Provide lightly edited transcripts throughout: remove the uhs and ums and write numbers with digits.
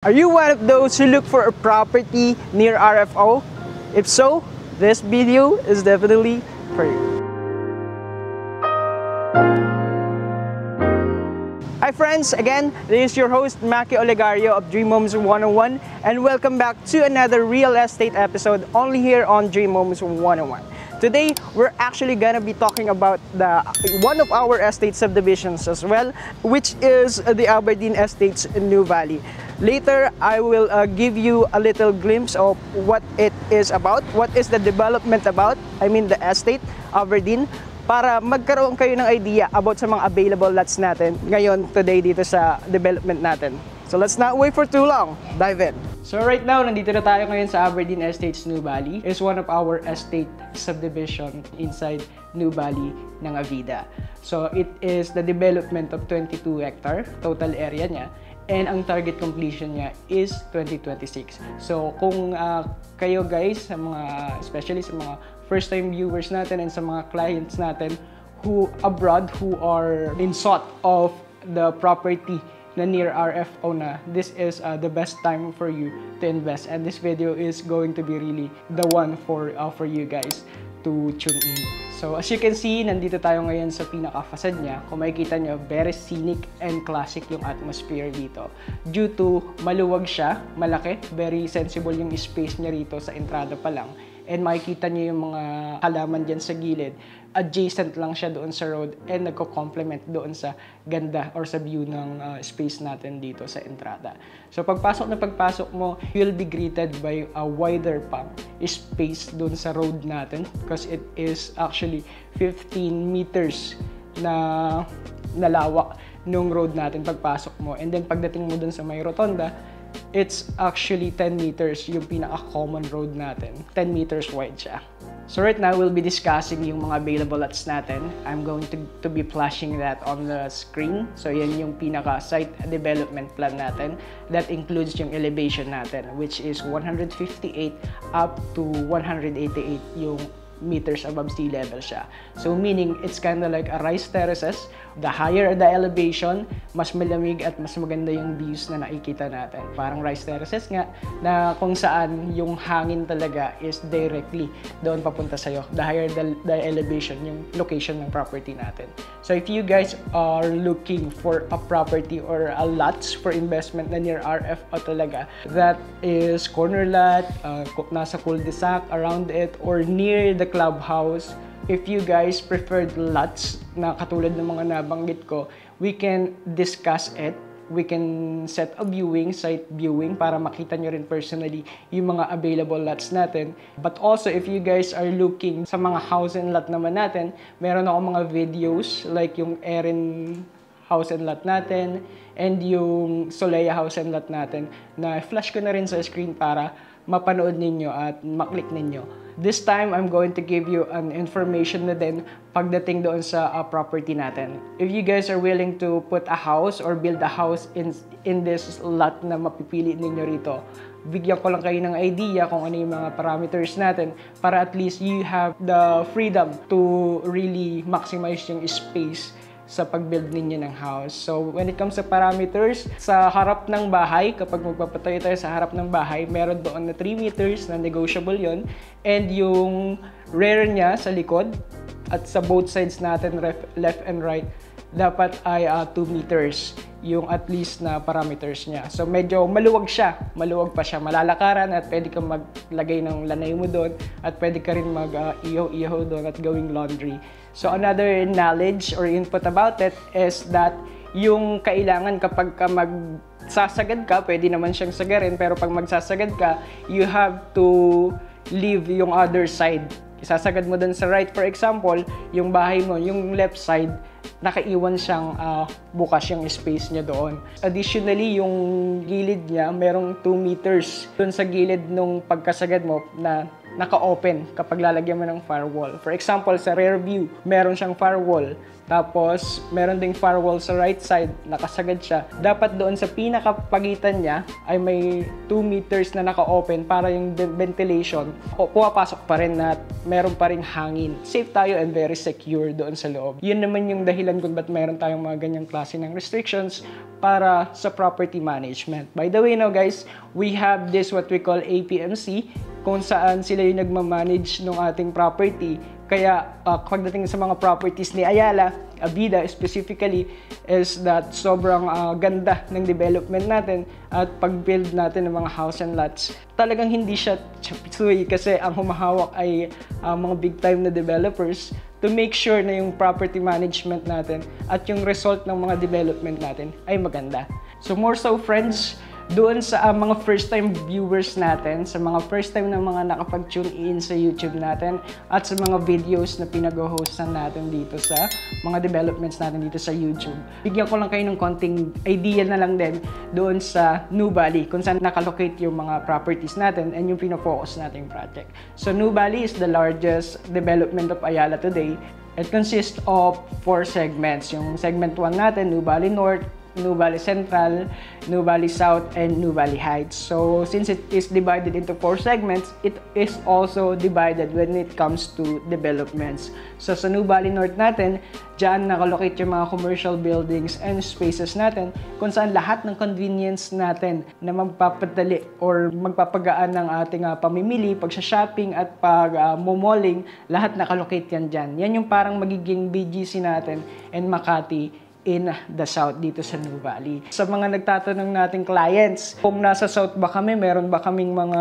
Are you one of those who look for a property near RFO? If so, this video is definitely for you. Hi friends, again, this is your host Maki Olegario of Dream Homes 101 and welcome back to another real estate episode only here on Dream Homes 101. Today, we're actually gonna be talking about one of our estate subdivisions as well, which is the Aberdeen Estates New Valley. Later, I will give you a little glimpse of what it is about, what is the development about, I mean the estate, Aberdeen, para magkaroon kayo ng idea about sa mga available lots natin ngayon, today, dito sa development natin. So let's not wait for too long, dive in. So right now, nandito na tayo ngayon sa Aberdeen Estates New Valley. It's one of our estate subdivision inside New Valley ng Avida. So it is the development of 22 hectare, total area niya. And ang target completion niya is 2026. So kung kayo guys, sa mga, especially sa mga first time viewers natin and sa mga clients natin who abroad, who are in sought of the property na near RFO na, this is the best time for you to invest. And this video is going to be really the one for you guys to tune in. So as you can see, nandito tayo ngayon sa pinaka-facade niya. Kung makikita nyo, very scenic and classic yung atmosphere dito. Due to maluwag siya, malaki, very sensible yung space niya rito sa entrada pa lang. And makikita nyo yung mga halaman dyan sa gilid. Adjacent lang siya doon sa road and nagko-complement doon sa ganda or sa view ng space natin dito sa entrada. So pagpasok mo, you'll be greeted by a wider pang space doon sa road natin because it is actually 15 meters na nalawak nung road natin pagpasok mo. And then pagdating mo doon sa may rotonda, it's actually 10 meters yung pinaka-common road natin. 10 meters wide siya. So right now, we'll be discussing yung mga available lots natin. I'm going to be flashing that on the screen. So yan yung pinaka-site development plan natin. That includes yung elevation natin, which is 158 up to 188 yung meters above sea level siya. So meaning, it's kind of like a rice terraces. The higher the elevation, mas malamig at mas maganda yung views na nakikita natin. Parang rice terraces nga, na kung saan yung hangin talaga is directly doon papunta sa'yo. The higher the elevation, yung location ng property natin. So if you guys are looking for a property or a lots for investment na near RFO talaga, that is corner lot, nasa cul-de-sac around it, or near the clubhouse, if you guys preferred lots na katulad ng mga nabanggit ko, we can discuss it. We can set a viewing, site viewing, para makita nyo rin personally yung mga available lots natin. But also, if you guys are looking sa mga house and lot naman natin, meron ako mga videos like yung Erin house and lot natin and yung Solea house and lot natin na flash ko na rin sa screen para mapanood ninyo at maklik ninyo. This time, I'm going to give you an information na din pagdating doon sa property natin. If you guys are willing to put a house or build a house in this lot na mapipili ninyo rito, bigyan ko lang kayo ng idea kung ano yung mga parameters natin para at least you have the freedom to really maximize yung space sa pag-build ninyo ng house. So, when it comes sa parameters, sa harap ng bahay, kapag magpapatayo tayo sa harap ng bahay, meron doon na 3 meters na negotiable yon. And yung rear niya sa likod at sa both sides natin, left and right, dapat ay 2 meters yung at least na parameters niya. So, medyo maluwag siya. Maluwag pa siya. Malalakaran at pwede kang maglagay ng lanay mo doon at pwede ka rin mag-ihaw-ihaw doon at gawing laundry. So, another knowledge or input about it is that yung kailangan kapag ka magsasagad ka, pwede naman siyang sagarin, pero pag magsasagad ka, you have to leave yung other side. Isasagad mo dun sa right. For example, yung bahay mo, yung left side, nakaiwan siyang bukas yung space niya doon. Additionally, yung gilid niya, merong 2 meters dun sa gilid nung pagkasagad mo na naka-open kapag lalagyan mo ng firewall. For example, sa rear view, meron siyang firewall. Tapos, meron ding firewall sa right side, nakasagad siya. Dapat doon sa pinakapagitan niya ay may 2 meters na naka-open para yung ventilation pumapasok pa rin na meron pa ring hangin. Safe tayo and very secure doon sa loob. Yun naman yung dahilan kung ba't meron tayong mga ganyang klase ng restrictions para sa property management. By the way, now guys, we have this what we call APMC, kung saan sila yung nagmamanage ng ating property. Kaya pagdating sa mga properties ni Ayala, Avida specifically, is that sobrang ganda ng development natin at pag-build natin ng mga house and lots. Talagang hindi siya chapsuy kasi ang humahawak ay mga big time na developers to make sure na yung property management natin at yung result ng mga development natin ay maganda. So more so friends, doon sa mga first time viewers natin, sa mga first time na mga nakapag-tune in sa YouTube natin at sa mga videos na pinag-hostan natin dito sa mga developments natin dito sa YouTube. Bigyan ko lang kayo ng konting idea na lang din doon sa Nuvalley kung saan nakalocate yung mga properties natin and yung pinafocus nating project. So Nuvalley is the largest development of Ayala today. It consists of 4 segments. Yung segment 1 natin, Nuvalley North, Nuvalley Central, Nuvalley South, and Nuvalley Heights. So, since it is divided into 4 segments, it is also divided when it comes to developments. So, sa Nuvalley North natin, dyan nakalocate yung mga commercial buildings and spaces natin kung saan lahat ng convenience natin na magpapadali or magpapagaan ng ating pamimili, pag-shopping at pag-momalling, lahat nakalocate yan dyan. Yan yung parang magiging BGC natin and Makati in the South dito sa Nuvalley. Sa mga nagtatanong nating clients, kung nasa South ba kami, meron ba kaming mga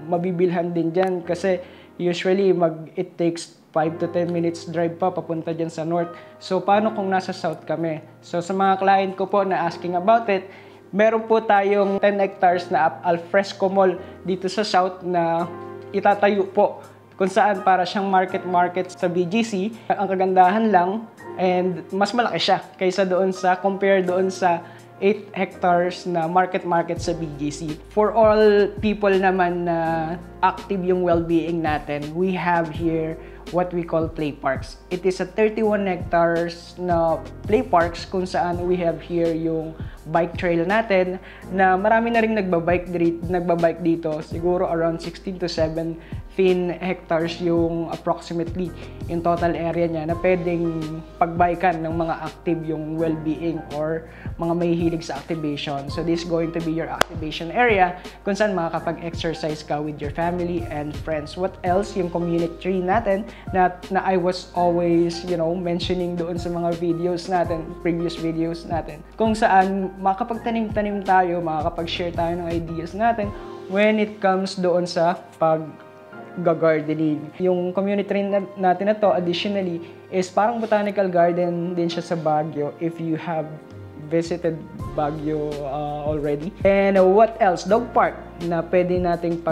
mabibilhan din dyan? Kasi usually it takes 5 to 10 minutes drive pa papunta dyan sa North. So paano kung nasa South kami? So sa mga client ko po na asking about it, meron po tayong 10 hectares na alfresco mall dito sa South na itatayo po kung saan para siyang market sa BGC. Ang kagandahan lang, and mas malaki siya kaysa doon compare doon sa 8 hectares na market sa BGC. For all people naman na active yung well-being natin, we have here what we call play parks. It is a 31 hectares na play parks kung saan we have here yung bike trail natin na marami na rin nagbabike dito. Siguro around 16 to 17 hectares yung approximately yung total area niya na pwedeng pagbikan ng mga active yung well-being or mga mahihilig sa activation. So this is going to be your activation area kung saan makakapag-exercise ka with your family and friends. What else? Yung community tree natin na I was always, mentioning doon sa mga videos natin, previous videos natin, kung saan makakapagtanim-tanim tayo, makakapag-share tayo ng ideas natin when it comes doon sa pag-gardening. Yung community tree natin na to, additionally, is parang botanical garden din siya sa Baguio if you have visited Baguio already. And what else? Dog park na pwede nating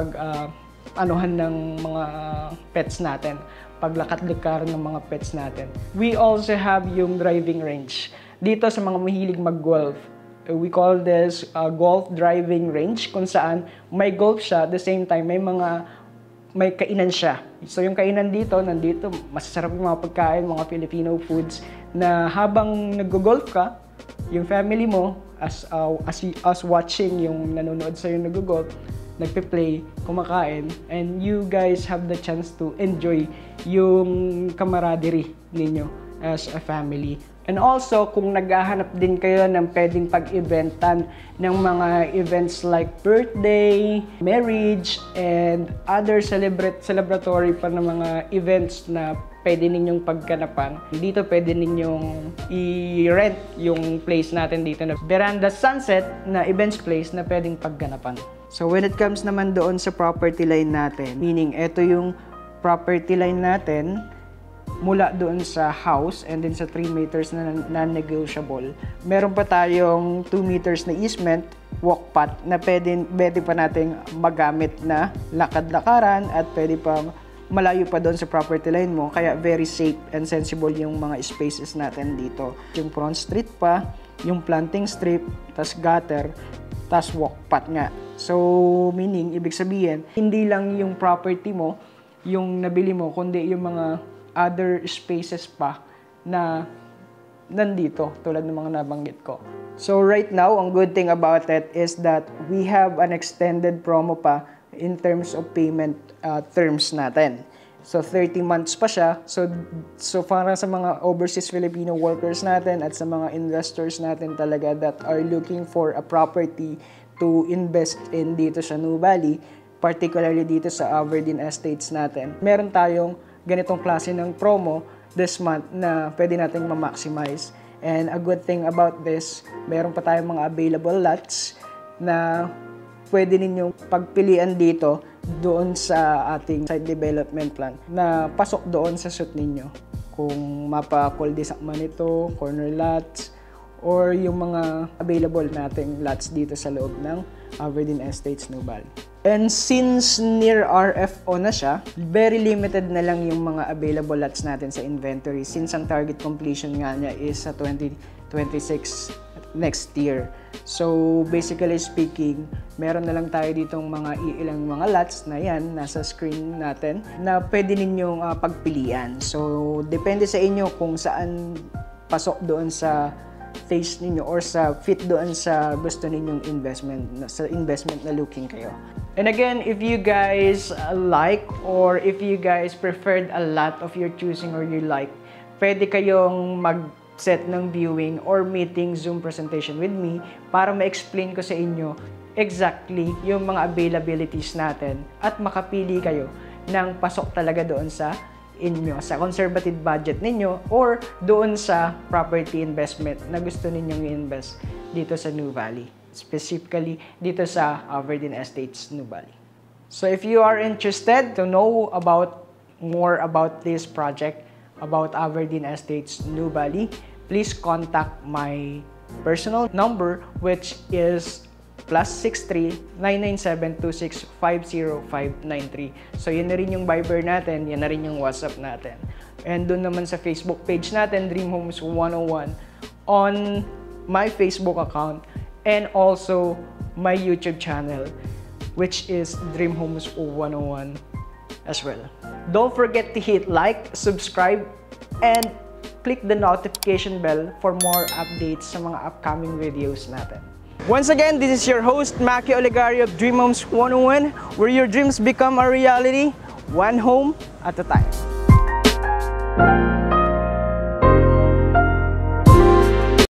anuhan ng mga pets natin, paglakat-likaran ng mga pets natin. We also have yung driving range. Dito sa mga mahilig mag-golf, we call this golf driving range kung saan may golf siya, at the same time may kainan siya. So yung kainan nandito, masasarap yung mga pagkain, mga Filipino foods na habang nag-golf ka, yung family mo, as watching yung nanonood sa'yo nag-golf, nagpe-play, kumakain, and you guys have the chance to enjoy yung camaraderie ninyo as a family. And also, kung naghahanap din kayo ng pwedeng pag-eventan ng mga events like birthday, marriage, and other celebratory pa ng mga events na pwede ninyong pagkanapan, dito pwede ninyong i-rent yung place natin dito na Veranda Sunset na events place na pwedeng pagganapan. So when it comes naman doon sa property line natin, meaning ito yung property line natin, mula doon sa house and then sa 3 meters na non-negotiable. Meron pa tayong 2 meters na easement, walk path, na pwede pa nating magamit na lakad-lakaran at pwede pa malayo pa doon sa property line mo. Kaya very safe and sensible yung mga spaces natin dito. Yung front street pa, yung planting strip, tas gutter, tas walk path nga. So, meaning, ibig sabihin, hindi lang yung property mo, yung nabili mo, kundi yung mga other spaces pa na nandito, tulad ng mga nabanggit ko. So, right now, ang good thing about it is that we have an extended promo pa in terms of payment terms natin. So, 30 months pa siya. So para sa mga overseas Filipino workers natin at sa mga investors natin talaga that are looking for a property to invest in dito sa Nuvali, particularly dito sa Aberdeen Estates natin, meron tayong ganitong klase ng promo this month na pwede nating ma-maximize. And a good thing about this, meron pa tayong mga available lots na pwede ninyong pagpilian dito doon sa ating site development plan na pasok doon sa suit ninyo. Kung mapa-cul-de-sac man ito, corner lots, or yung mga available nating lots dito sa loob ng Aberdeen Estates, Nuvali. And since near RFO na siya, very limited na lang yung mga available lots natin sa inventory since ang target completion nga niya is sa 2026 next year. So, basically speaking, meron na lang tayo ditong mga ilang mga lots na yan, nasa screen natin, na pwede ninyong pagpilian. So, depende sa inyo kung saan pasok doon sa taste ninyo or sa fit doon sa gusto ninyong investment, sa investment na looking kayo. And again, if you guys like or if you guys preferred a lot of your choosing or you like, pwede kayong mag-set ng viewing or meeting Zoom presentation with me para ma-explain ko sa inyo exactly yung mga availabilities natin at makapili kayo ng pasok talaga doon sa inyo, sa conservative budget ninyo or doon sa property investment na gusto ninyong i-invest dito sa Nuvali. Specifically dito sa Aberdeen Estates, Nuvali. So if you are interested to know more about this project, about Aberdeen Estates, Nuvali, please contact my personal number which is +63 997 2650593. So yun na rin yung Viber natin, yan na rin yung WhatsApp natin. And doon naman sa Facebook page natin, Dream Homes 101, on my Facebook account and also my YouTube channel, which is Dream Homes 101 as well. Don't forget to hit like, subscribe, and click the notification bell for more updates sa mga upcoming videos natin. Once again, this is your host, Maki Olegario of Dream Homes 101, where your dreams become a reality, one home at a time.